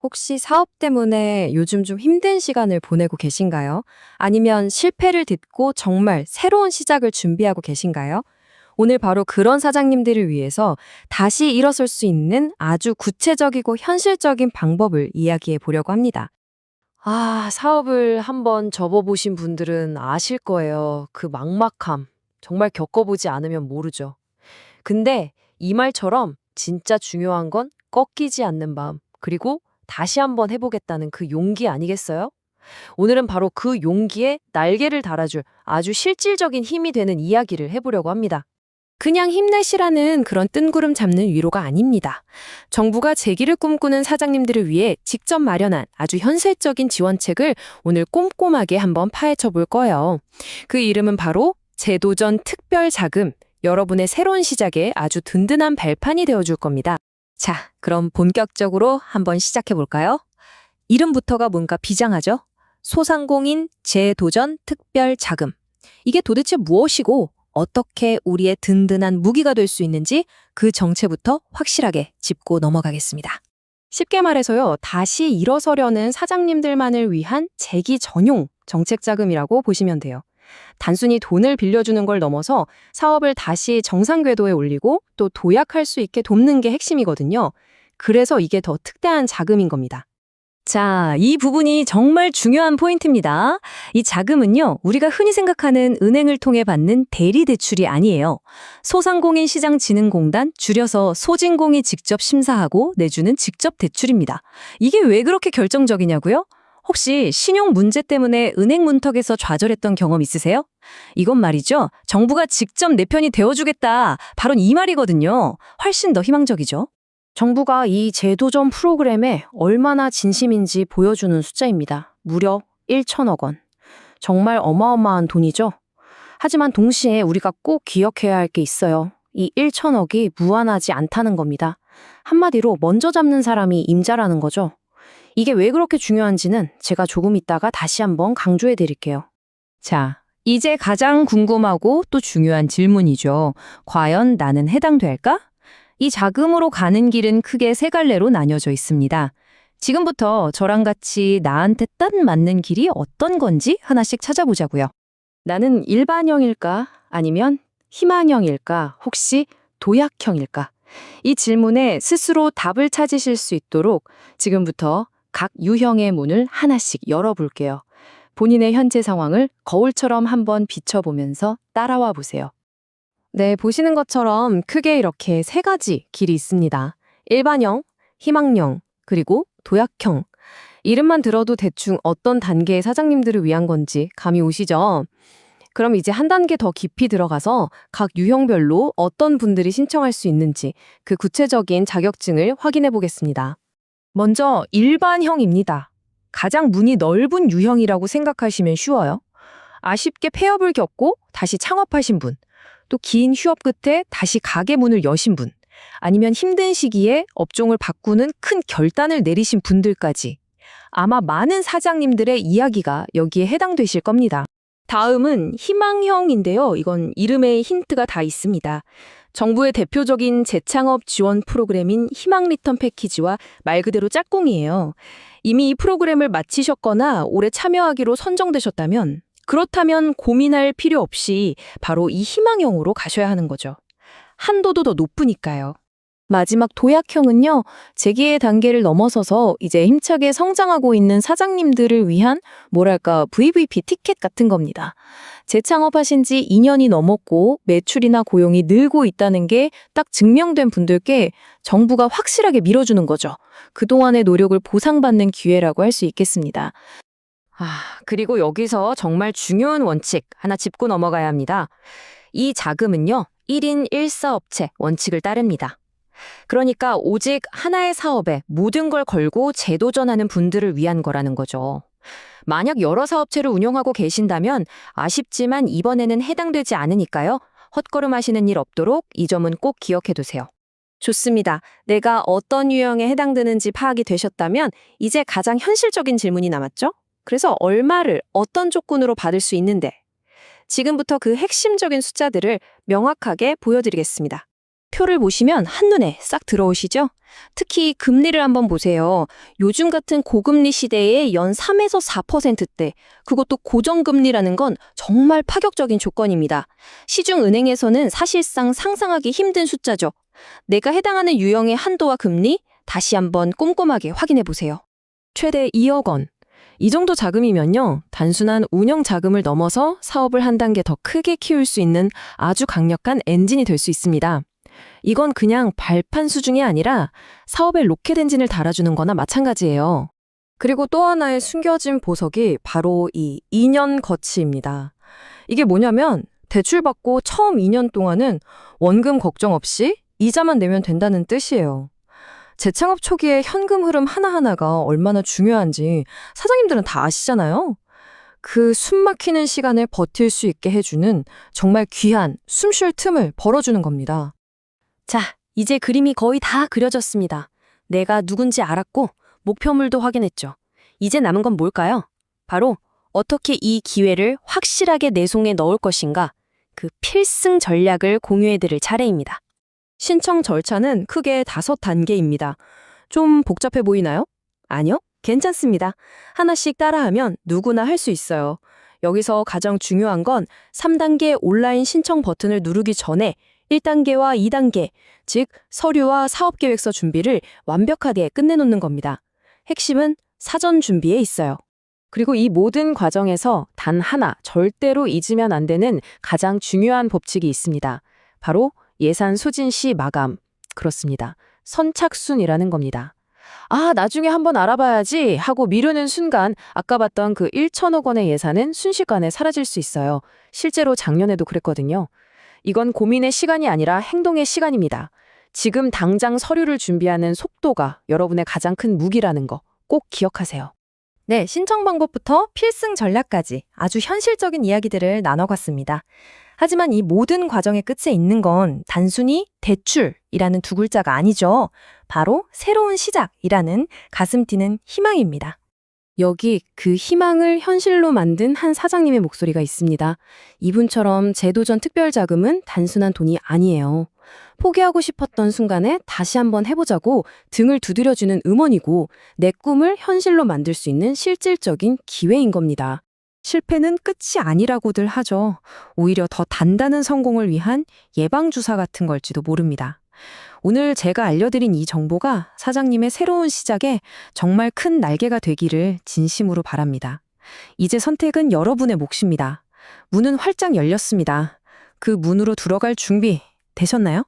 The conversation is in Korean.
혹시 사업 때문에 요즘 좀 힘든 시간을 보내고 계신가요? 아니면 실패를 딛고 정말 새로운 시작을 준비하고 계신가요? 오늘 바로 그런 사장님들을 위해서 다시 일어설 수 있는 아주 구체적이고 현실적인 방법을 이야기해 보려고 합니다. 사업을 한번 접어보신 분들은 아실 거예요. 그 막막함. 정말 겪어보지 않으면 모르죠. 근데 이 말처럼 진짜 중요한 건 꺾이지 않는 마음, 그리고 다시 한번 해보겠다는 그 용기 아니겠어요? 오늘은 바로 그 용기에 날개를 달아줄 아주 실질적인 힘이 되는 이야기를 해보려고 합니다. 그냥 힘내시라는 그런 뜬구름 잡는 위로가 아닙니다. 정부가 재기를 꿈꾸는 사장님들을 위해 직접 마련한 아주 현실적인 지원책을 오늘 꼼꼼하게 한번 파헤쳐 볼 거예요. 그 이름은 바로 재도전 특별자금, 여러분의 새로운 시작에 아주 든든한 발판이 되어줄 겁니다. 자, 그럼 본격적으로 한번 시작해 볼까요? 이름부터가 뭔가 비장하죠? 소상공인 재도전 특별자금. 이게 도대체 무엇이고 어떻게 우리의 든든한 무기가 될 수 있는지 그 정체부터 확실하게 짚고 넘어가겠습니다. 쉽게 말해서요, 다시 일어서려는 사장님들만을 위한 재기 전용 정책자금이라고 보시면 돼요. 단순히 돈을 빌려주는 걸 넘어서 사업을 다시 정상 궤도에 올리고 또 도약할 수 있게 돕는 게 핵심이거든요. 그래서 이게 더 특대한 자금인 겁니다. 자, 이 부분이 정말 중요한 포인트입니다. 이 자금은요, 우리가 흔히 생각하는 은행을 통해 받는 대리대출이 아니에요. 소상공인시장진흥공단, 줄여서 소진공이 직접 심사하고 내주는 직접 대출입니다. 이게 왜 그렇게 결정적이냐고요? 혹시 신용 문제 때문에 은행 문턱에서 좌절했던 경험 있으세요? 이건 말이죠, 정부가 직접 내 편이 되어주겠다. 바로 이 말이거든요. 훨씬 더 희망적이죠. 정부가 이 재도전 프로그램에 얼마나 진심인지 보여주는 숫자입니다. 무려 1천억 원. 정말 어마어마한 돈이죠. 하지만 동시에 우리가 꼭 기억해야 할 게 있어요. 이 1천억이 무한하지 않다는 겁니다. 한마디로 먼저 잡는 사람이 임자라는 거죠. 이게 왜 그렇게 중요한지는 제가 조금 있다가 다시 한번 강조해 드릴게요. 자, 이제 가장 궁금하고 또 중요한 질문이죠. 과연 나는 해당될까? 이 자금으로 가는 길은 크게 세 갈래로 나뉘어져 있습니다. 지금부터 저랑 같이 나한테 딱 맞는 길이 어떤 건지 하나씩 찾아보자고요. 나는 일반형일까? 아니면 희망형일까? 혹시 도약형일까? 이 질문에 스스로 답을 찾으실 수 있도록 지금부터 각 유형의 문을 하나씩 열어볼게요. 본인의 현재 상황을 거울처럼 한번 비춰보면서 따라와 보세요. 네, 보시는 것처럼 크게 이렇게 세 가지 길이 있습니다. 일반형, 희망형, 그리고 도약형. 이름만 들어도 대충 어떤 단계의 사장님들을 위한 건지 감이 오시죠? 그럼 이제 한 단계 더 깊이 들어가서 각 유형별로 어떤 분들이 신청할 수 있는지 그 구체적인 자격증을 확인해 보겠습니다. 먼저 일반형입니다. 가장 문이 넓은 유형이라고 생각하시면 쉬워요. 아쉽게 폐업을 겪고 다시 창업하신 분, 또 긴 휴업 끝에 다시 가게 문을 여신 분, 아니면 힘든 시기에 업종을 바꾸는 큰 결단을 내리신 분들까지 아마 많은 사장님들의 이야기가 여기에 해당되실 겁니다. 다음은 희망형인데요. 이건 이름에 힌트가 다 있습니다. 정부의 대표적인 재창업 지원 프로그램인 희망 리턴 패키지와 말 그대로 짝꿍이에요. 이미 이 프로그램을 마치셨거나 올해 참여하기로 선정되셨다면 그렇다면 고민할 필요 없이 바로 이 희망형으로 가셔야 하는 거죠. 한도도 더 높으니까요. 마지막 도약형은요, 재기의 단계를 넘어서서 이제 힘차게 성장하고 있는 사장님들을 위한 뭐랄까 VVP 티켓 같은 겁니다. 재창업하신 지 2년이 넘었고 매출이나 고용이 늘고 있다는 게 딱 증명된 분들께 정부가 확실하게 밀어주는 거죠. 그동안의 노력을 보상받는 기회라고 할 수 있겠습니다. 그리고 여기서 정말 중요한 원칙 하나 짚고 넘어가야 합니다. 이 자금은요, 1인 1사업체 원칙을 따릅니다. 그러니까 오직 하나의 사업에 모든 걸 걸고 재도전하는 분들을 위한 거라는 거죠. 만약 여러 사업체를 운영하고 계신다면 아쉽지만 이번에는 해당되지 않으니까요. 헛걸음하시는 일 없도록 이 점은 꼭 기억해 두세요. 좋습니다. 내가 어떤 유형에 해당되는지 파악이 되셨다면 이제 가장 현실적인 질문이 남았죠? 그래서 얼마를 어떤 조건으로 받을 수 있는데 지금부터 그 핵심적인 숫자들을 명확하게 보여드리겠습니다. 표를 보시면 한눈에 싹 들어오시죠? 특히 금리를 한번 보세요. 요즘 같은 고금리 시대에 연 3에서 4%대, 그것도 고정금리라는 건 정말 파격적인 조건입니다. 시중은행에서는 사실상 상상하기 힘든 숫자죠. 내가 해당하는 유형의 한도와 금리, 다시 한번 꼼꼼하게 확인해 보세요. 최대 2억 원. 이 정도 자금이면요, 단순한 운영 자금을 넘어서 사업을 한 단계 더 크게 키울 수 있는 아주 강력한 엔진이 될 수 있습니다. 이건 그냥 발판 수준이 아니라 사업의 로켓 엔진을 달아주는 거나 마찬가지예요. 그리고 또 하나의 숨겨진 보석이 바로 이 2년 거치입니다. 이게 뭐냐면 대출받고 처음 2년 동안은 원금 걱정 없이 이자만 내면 된다는 뜻이에요. 재창업 초기에 현금 흐름 하나하나가 얼마나 중요한지 사장님들은 다 아시잖아요. 그 숨 막히는 시간을 버틸 수 있게 해주는 정말 귀한 숨 쉴 틈을 벌어주는 겁니다. 자, 이제 그림이 거의 다 그려졌습니다. 내가 누군지 알았고 목표물도 확인했죠. 이제 남은 건 뭘까요? 바로 어떻게 이 기회를 확실하게 내 손에 넣을 것인가, 그 필승 전략을 공유해드릴 차례입니다. 신청 절차는 크게 5단계입니다. 좀 복잡해 보이나요? 아니요, 괜찮습니다. 하나씩 따라하면 누구나 할 수 있어요. 여기서 가장 중요한 건 3단계 온라인 신청 버튼을 누르기 전에 1단계와 2단계, 즉 서류와 사업계획서 준비를 완벽하게 끝내놓는 겁니다. 핵심은 사전 준비에 있어요. 그리고 이 모든 과정에서 단 하나 절대로 잊으면 안 되는 가장 중요한 법칙이 있습니다. 바로 예산 소진 시 마감. 그렇습니다. 선착순이라는 겁니다. 아, 나중에 한번 알아봐야지 하고 미루는 순간 아까 봤던 그 1천억 원의 예산은 순식간에 사라질 수 있어요. 실제로 작년에도 그랬거든요. 이건 고민의 시간이 아니라 행동의 시간입니다. 지금 당장 서류를 준비하는 속도가 여러분의 가장 큰 무기라는 거 꼭 기억하세요. 네, 신청 방법부터 필승 전략까지 아주 현실적인 이야기들을 나눠봤습니다. 하지만 이 모든 과정의 끝에 있는 건 단순히 대출이라는 두 글자가 아니죠. 바로 새로운 시작이라는 가슴 뛰는 희망입니다. 여기 그 희망을 현실로 만든 한 사장님의 목소리가 있습니다. 이분처럼 재도전 특별자금은 단순한 돈이 아니에요. 포기하고 싶었던 순간에 다시 한번 해보자고 등을 두드려주는 음원이고 내 꿈을 현실로 만들 수 있는 실질적인 기회인 겁니다. 실패는 끝이 아니라고들 하죠. 오히려 더 단단한 성공을 위한 예방주사 같은 걸지도 모릅니다. 오늘 제가 알려드린 이 정보가 사장님의 새로운 시작에 정말 큰 날개가 되기를 진심으로 바랍니다. 이제 선택은 여러분의 몫입니다. 문은 활짝 열렸습니다. 그 문으로 들어갈 준비 되셨나요?